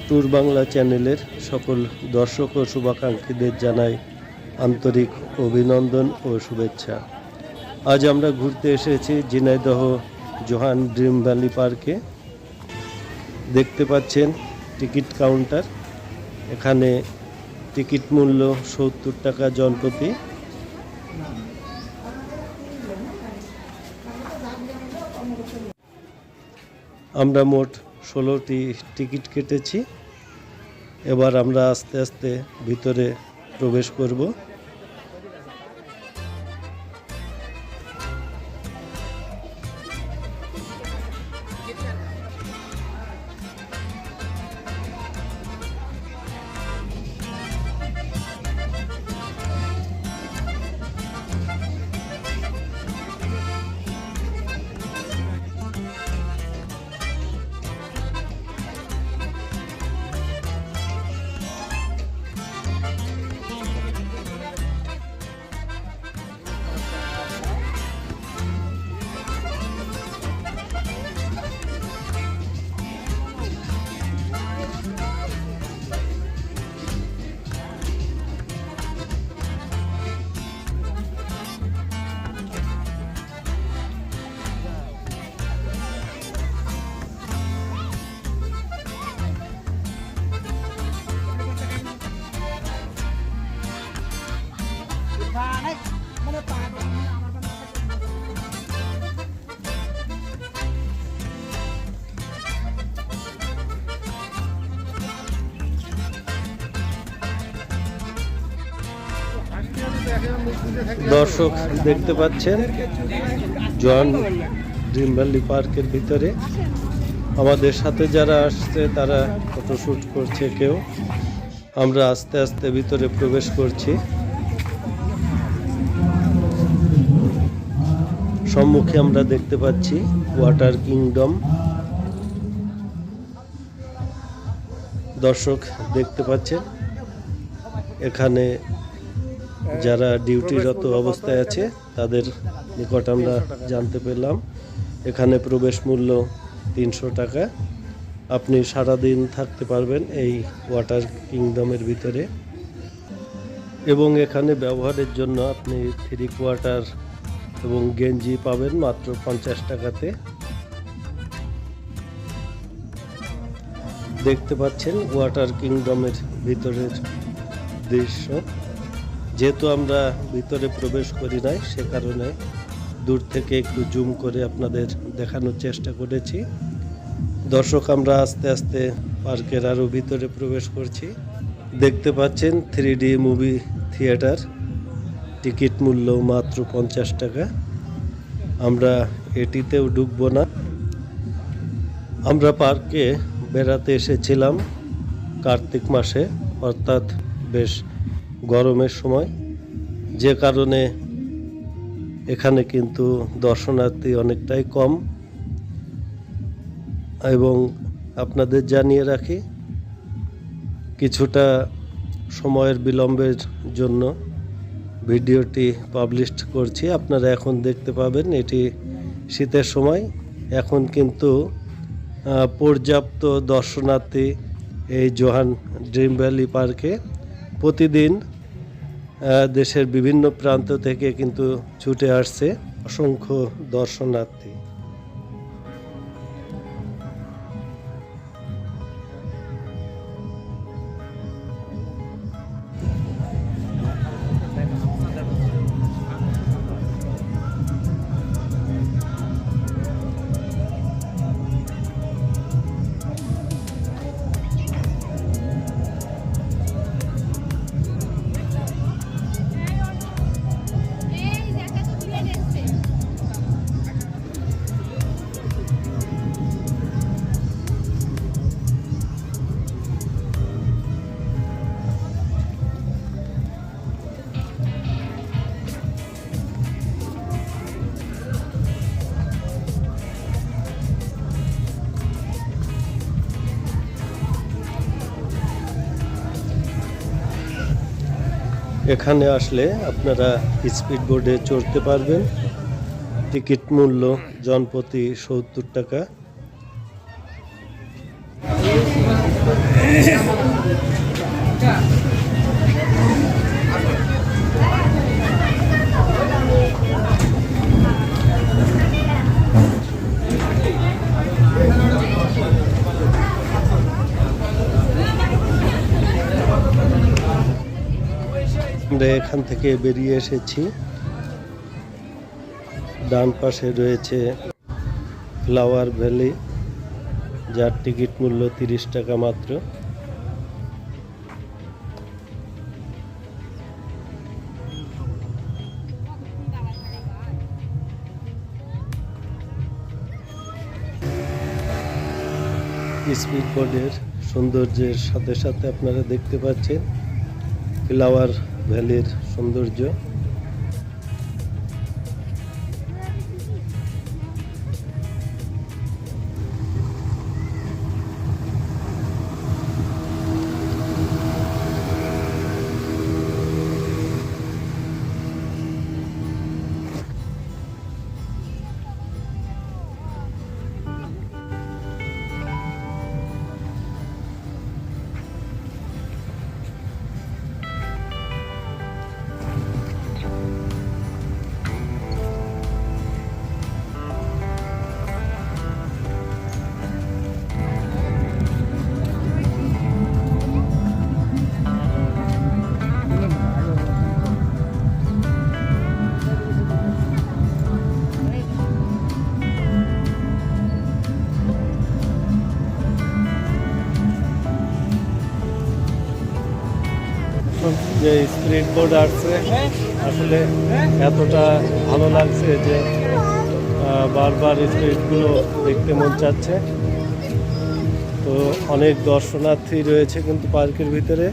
Tour Bangla চ্যানেলের সকল দর্শক ও শুভাকাঙ্ক্ষীদের জানাই আন্তরিক অভিনন্দন ও শুভেচ্ছা। আজ আমরা ঘুরতে এসেছি ঝিনাইদহ জোহান ড্রিম ভ্যালি পার্কে। দেখতে পাচ্ছেন টিকিট কাউন্টার। এখানে টিকিট মূল্য 70 টাকা জনপ্রতি। আমরা মোট 16টি টিকিট কেটেছি। এবার আমরা আস্তে আস্তে ভিতরে প্রবেশ করব। দর্শক দেখতে পাচ্ছেন জোহান ড্রিম ভ্যালি পার্কের ভিতরে আমাদের সাথে যারা আসছে তারা ফটোশুট করছে কেউ। আমরা আস্তে আস্তে ভিতরে প্রবেশ করছি। সম্মুখে আমরা দেখতে পাচ্ছি ওয়াটার কিংডম। দর্শক দেখতে পাচ্ছেন এখানে যারা ডিউটিরত অবস্থায় আছে তাদের নিকট আমরা জানতে পেলাম এখানে প্রবেশ মূল্য 300 টাকা। আপনি সারাদিন থাকতে পারবেন এই ওয়াটার কিংডমের ভিতরে এবং এখানে ব্যবহারের জন্য আপনি 3 কোয়ার্টার এবং গেঞ্জি পাবেন মাত্র 50 টাকাতে। দেখতে পাচ্ছেন ওয়াটার কিংডমের ভিতরের দৃশ্য। যেহেতু আমরা ভিতরে প্রবেশ করি নাই সে কারণে দূর থেকে একটু জুম করে আপনাদের দেখানোর চেষ্টা করেছি। দর্শক আমরা আস্তে আস্তে পার্কের আরও ভিতরে প্রবেশ করছি। দেখতে পাচ্ছেন 3D মুভি থিয়েটার। টিকিট মূল্য মাত্র 50 টাকা। আমরা এটিতেও ঢুকবো না। আমরা পার্কে বেড়াতে এসেছিলাম কার্তিক মাসে, অর্থাৎ বেশ গরমের সময়, যে কারণে এখানে কিন্তু দর্শনার্থী অনেকটাই কম। এবং আপনাদের জানিয়ে রাখি কিছুটা সময়ের বিলম্বের জন্য ভিডিওটি পাবলিশ করছি। আপনারা এখন দেখতে পাবেন এটি শীতের সময়। এখন কিন্তু পর্যাপ্ত দর্শনার্থী এই জোহান ড্রিম ভ্যালি পার্কে প্রতিদিন দেশের বিভিন্ন প্রান্ত থেকে কিন্তু ছুটে আসছে অসংখ্য দর্শনার্থী। এখানে আসলে আপনারা স্পিড বোর্ডে চড়তে পারবেন। টিকিট মূল্য জনপ্রতি ৭০ টাকা। আমরা এখান থেকে বেরিয়ে এসেছি। ডান পাশে রয়েছে ফ্লাওয়ার ভ্যালি, যার টিকিট মূল্য ৩০ টাকা মাত্র। স্পিড বোর্ডের সৌন্দর্যের সাথে সাথে আপনারা দেখতে পাচ্ছেন ফ্লাওয়ার ভ্যালির সৌন্দর্য। যে স্পিড বোর্ড আসছে আসলে এতটা ভালো লাগছে যে বারবার স্পিডগুলো দেখতে মন চাচ্ছে। তো অনেক দর্শনার্থী রয়েছে কিন্তু পার্কের ভিতরে।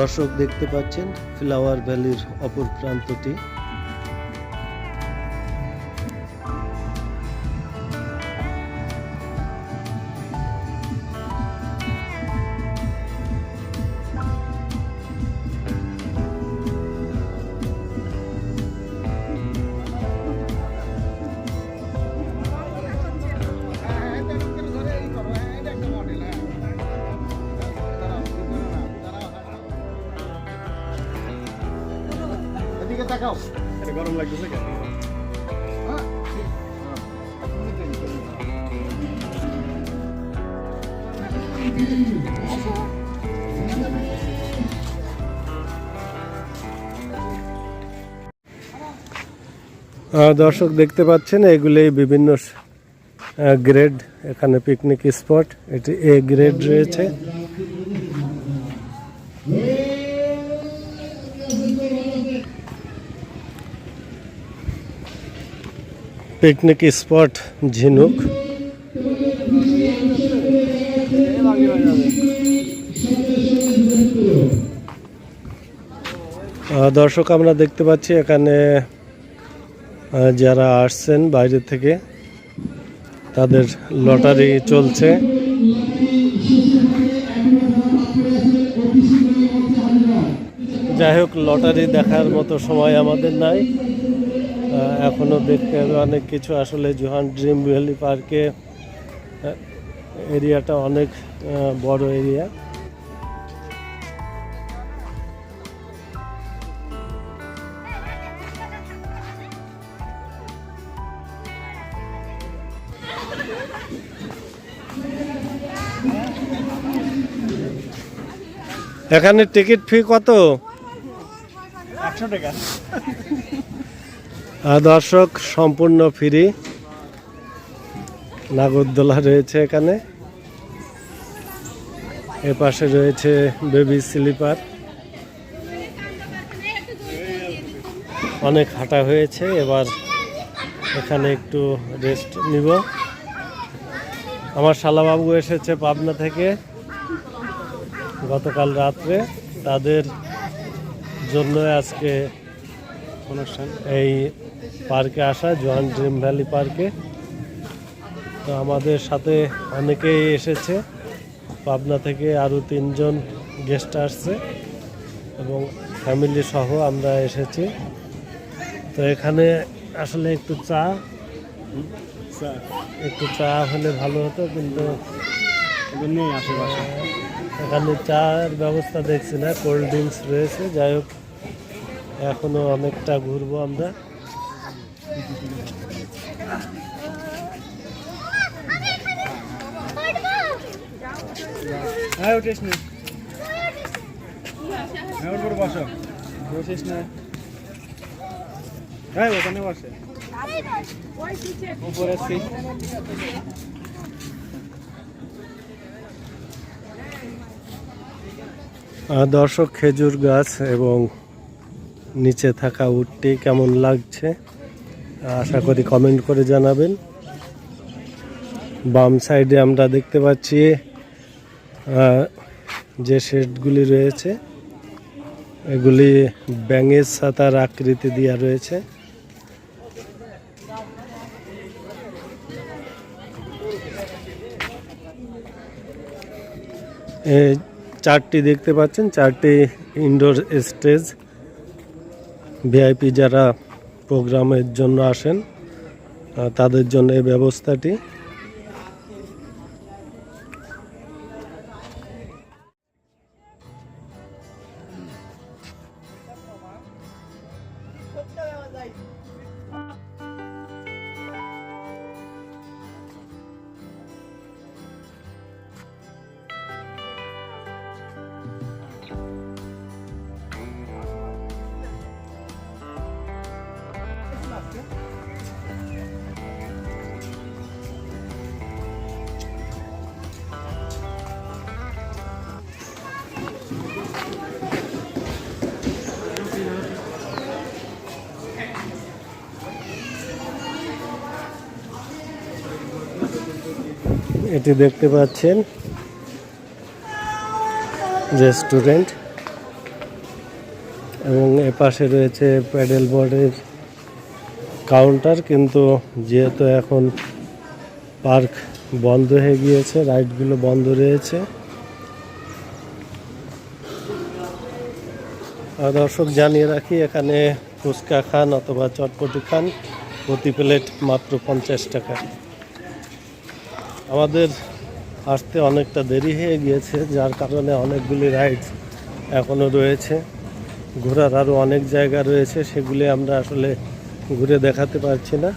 দর্শক দেখতে পাচ্ছেন ফ্লাওয়ার ভ্যালির অপর প্রান্তটি। গরম লাগতেছে কেন? দর্শক দেখতে পাচ্ছেন এগুলি বিভিন্ন গ্রেড। এখানে পিকনিক স্পট, এটি এ গ্রেড রয়েছে। পিকনিক স্পট ঝিনুক। দর্শক আমরা দেখতে পাচ্ছি এখানে যারা আসছেন বাইরে থেকে তাদের লটারি চলছে। যাই হোক, লটারি দেখার মতো সময় আমাদের নাই, এখনো দেখতে হবে অনেক কিছু। আসলে জোহান ড্রিম ভ্যালি পার্কে এরিয়াটা অনেক বড় এরিয়া। এখানে টিকিট ফি কত? 100 টাকা। দর্শক সম্পূর্ণ ফ্রি। নাগরদোলা রয়েছে এখানে। এ পাশে রয়েছে বেবি স্লিপার। অনেক হাঁটা হয়েছে, এবার এখানে একটু রেস্ট নিব। আমার শালাবাবু এসেছে পাবনা থেকে গতকাল রাত্রে, তাদের জন্য আজকে অনুষ্ঠান এই পার্কে আসা, জোয়ান ড্রিম ভ্যালি পার্কে। তো আমাদের সাথে অনেকেই এসেছে পাবনা থেকে, আরও 3 জন গেস্ট আসছে এবং ফ্যামিলি সহ আমরা এসেছি। তো এখানে আসলে একটু চা হলে ভালো হতো, কিন্তু নেই আশেপাশে। এখানে চার ব্যবস্থা দেখছি না, কোল্ড ড্রিঙ্কস রয়েছে। যাই হোক, এখনো অনেকটা ঘুরবো আমরা। হ্যাঁ উঠিস না, হ্যাঁ ওর উপরে বসো, বসিস না। হ্যাঁ ওখানে বসে উপরে সিট। দর্শক, খেজুর গাছ এবং নিচে থাকা উটটি কেমন লাগছে আশা করি কমেন্ট করে জানাবেন। বাম সাইডে আমরা দেখতে পাচ্ছি যে শেডগুলি রয়েছে এগুলি ব্যাঙের ছাতার আকৃতি দেওয়া রয়েছে। এই চারটি দেখতে পাচ্ছেন, চারটি ইনডোর স্টেজ। ভিআইপি যারা প্রোগ্রামের জন্য আসেন তাদের জন্য এই ব্যবস্থাটি। এটি দেখতে পাচ্ছেন রেস্টুরেন্ট এবং এপাশে রয়েছে প্যাডেল বোর্ডের কাউন্টার, কিন্তু যেহেতু এখন পার্ক বন্ধ হয়ে গিয়েছে, রাইডগুলো বন্ধ রয়েছে। দর্শক, জানিয়ে রাখি এখানে ফুচকা খান অথবা চটপটি খান, প্রতি প্লেট মাত্র 50 টাকা। আমাদের আসতে অনেকটা দেরি হয়ে গিয়েছে, যার কারণে অনেকগুলি রাইডস এখনও রয়েছে। ঘোরার আরও অনেক জায়গা রয়েছে, সেগুলি আমরা আসলে ঘুরে দেখাতে পারছি না।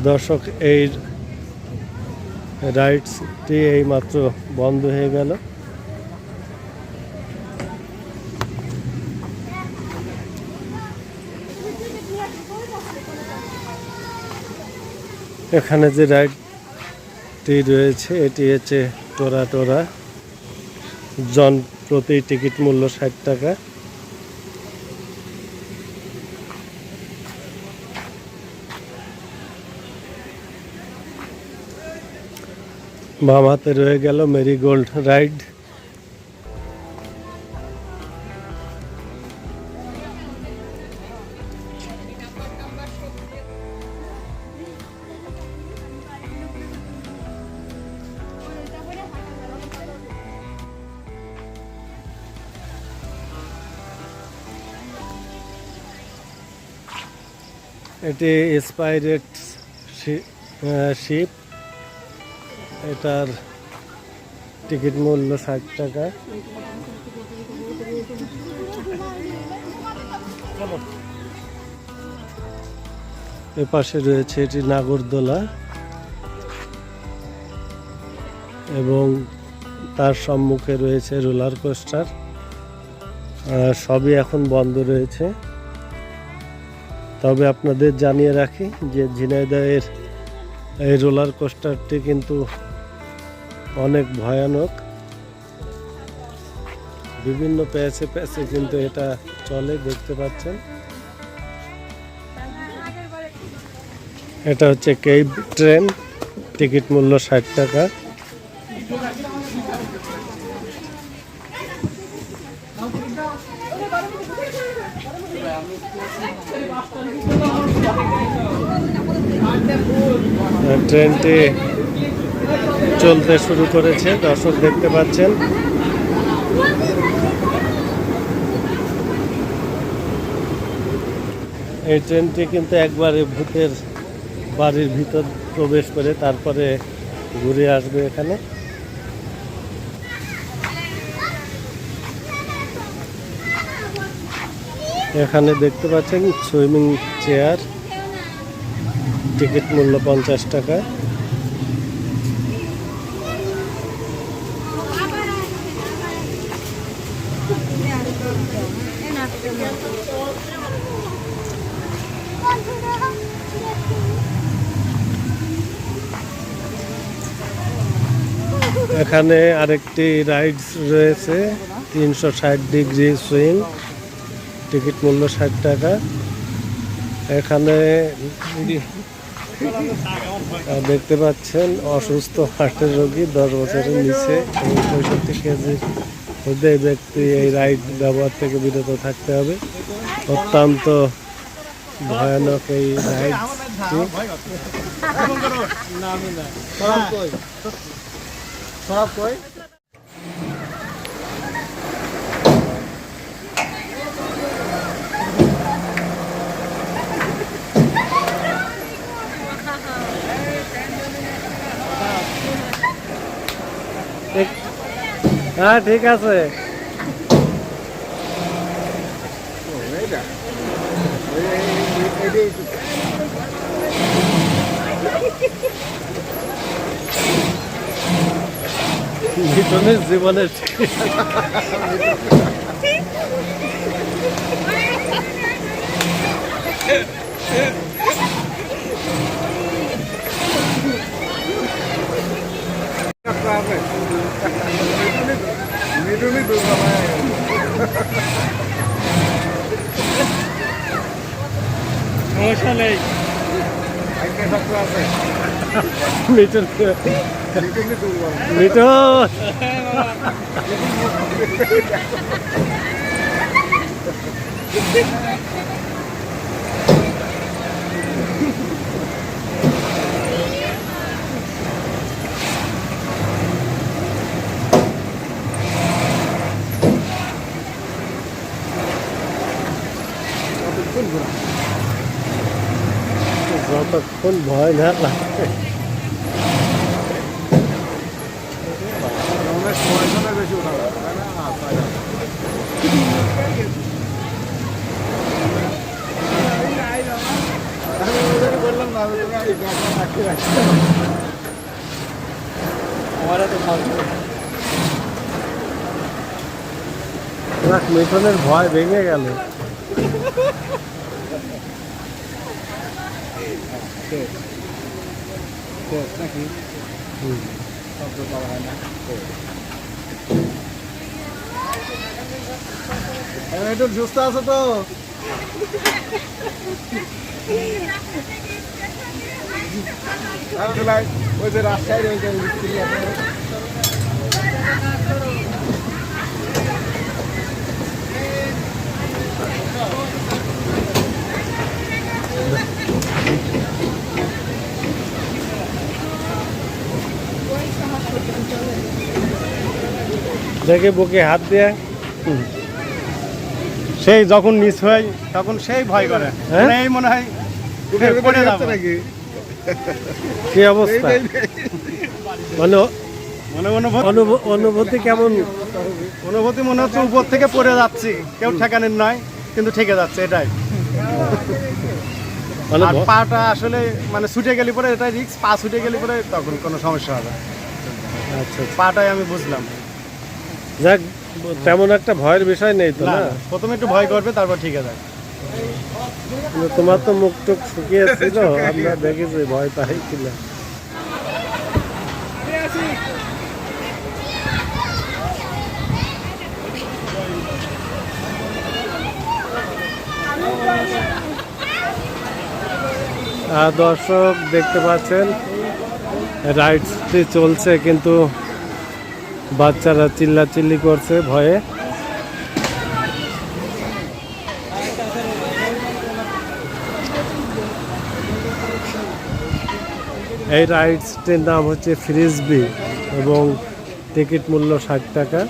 দর্শক, এই রাইডসটি এইমাত্র বন্ধ হয়ে গেল। এখানে যে রাইডটি রয়েছে এটি হচ্ছে টোরা। জন প্রতি টিকিট মূল্য 60 টাকা। বাম হাতে রয়ে গেল মেরিগোল্ড রাইড। এটি স্পাইরেট শিপ, এটার টিকিট মূল্য 60 টাকা। এপাশে রয়েছে এটি নাগরদোলা এবং তার সম্মুখে রয়েছে রোলার কোস্টার। সবই এখন বন্ধ রয়েছে। তবে আপনাদের জানিয়ে রাখি যে ঝিনাইদহের এই রোলার কোস্টারটি কিন্তু অনেক ভয়ানক। বিভিন্ন প্যাচে প্যাচে কিন্তু এটা চলে, দেখতে পাচ্ছেন। এটা হচ্ছে কেব ট্রেন, টিকিট মূল্য 60 টাকা। ট্রেনটি চলতে শুরু করেছে, দর্শক দেখতে পাচ্ছেন। এই ট্রেনটি কিন্তু একবারে ভূতের বাড়ির ভিতর প্রবেশ করে তারপরে ঘুরে আসবে এখানে। এখানে দেখতে পাচ্ছেন সুইমিং চেয়ার, টিকিট মূল্য 50 টাকা। এখানে আরেকটি রাইডস রয়েছে, 360 ডিগ্রি সুইং, টিকিট মূল্য 60 টাকা। এখানে দেখতে পাচ্ছেন অসুস্থ হার্টের রোগী, 10 বছরের নিচে এবং 65 কেজির মধ্যে এই ব্যক্তি এই রাইড ব্যবহার থেকে বিরত থাকতে হবে। অত্যন্ত ভয়ানক এই রাইডটি। হ্যাঁ ঠিক আছে। মিঠুনের জীবনের সমস্যা নেই। মিঠুন মিঠুন যতক্ষণ ভয় না লাগে মিঠুনের ভয় ভেঙে গেল। নাকি একটু সুস্থ আছে তো? ওই যে রাস্তায় রয়েছে দেখে বুকে হাত দিয়ে সেই যখন মিস হয় তখন সেই ভয় করে, হ্যাঁ? এই মনে হয় পড়ে যাবো নাকি। কি অবস্থা, মানে অনুভূতি কেমন? অনুভূতি মনে হচ্ছে উপর থেকে পড়ে যাচ্ছি, কেউ ঠেকানোর নয় কিন্তু ঠেকে যাচ্ছে, এটাই। মানে আর পাটা আসলে মানে ছুটে গেলে পরে এটাই রিস্ক, পা ছুটে গেলে পরে তখন কোনো সমস্যা হবে। আচ্ছা, পাটাই আমি বুঝলাম। যাক, তেমন একটা ভয়ের বিষয় নেই তো, না? প্রথমে একটু ভয় করবে, তারপর ঠিক আছে। কিন্তু তোমার তো মুখ টুক শুকিয়েছিল, আমরা দেখেছি ভয় পাই কিনা। দর্শক দেখতে পাচ্ছেন রাইডসটি চলছে, কিন্তু বাচ্চারা চিল্লাচিল্লি করছে ভয়ে। এই রাইডসটির নাম হচ্ছে ফ্রিসবি এবং টিকিট মূল্য 60 টাকা।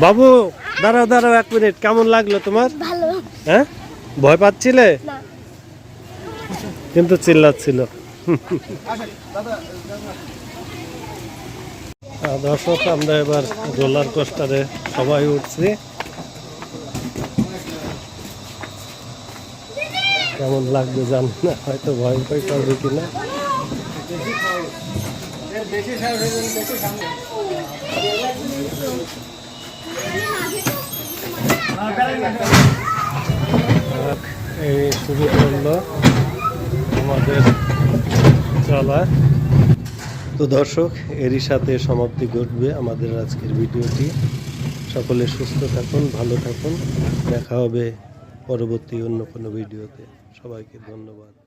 বাবু দাঁড়াও দাঁড়াও 1 মিনিট, কেমন লাগলো তোমার? ভালো হ্যাঁ, ভয় পাচ্ছিলে না। কিন্তু চিল্লাচ্ছিল। দর্শক আমরা এবার রোলার কোস্টারে সবাই উঠছি। কেমন লাগবে জানি না, হয়তো ভয় ভয় করবে কিনা। এই শুরু করলো আমাদের চলা। তো দর্শক এরই সাথে সমাপ্তি ঘটবে আমাদের আজকের ভিডিওটি। সকলে সুস্থ থাকুন, ভালো থাকুন, দেখা হবে পরবর্তী অন্য কোনো ভিডিওতে। সবাইকে ধন্যবাদ।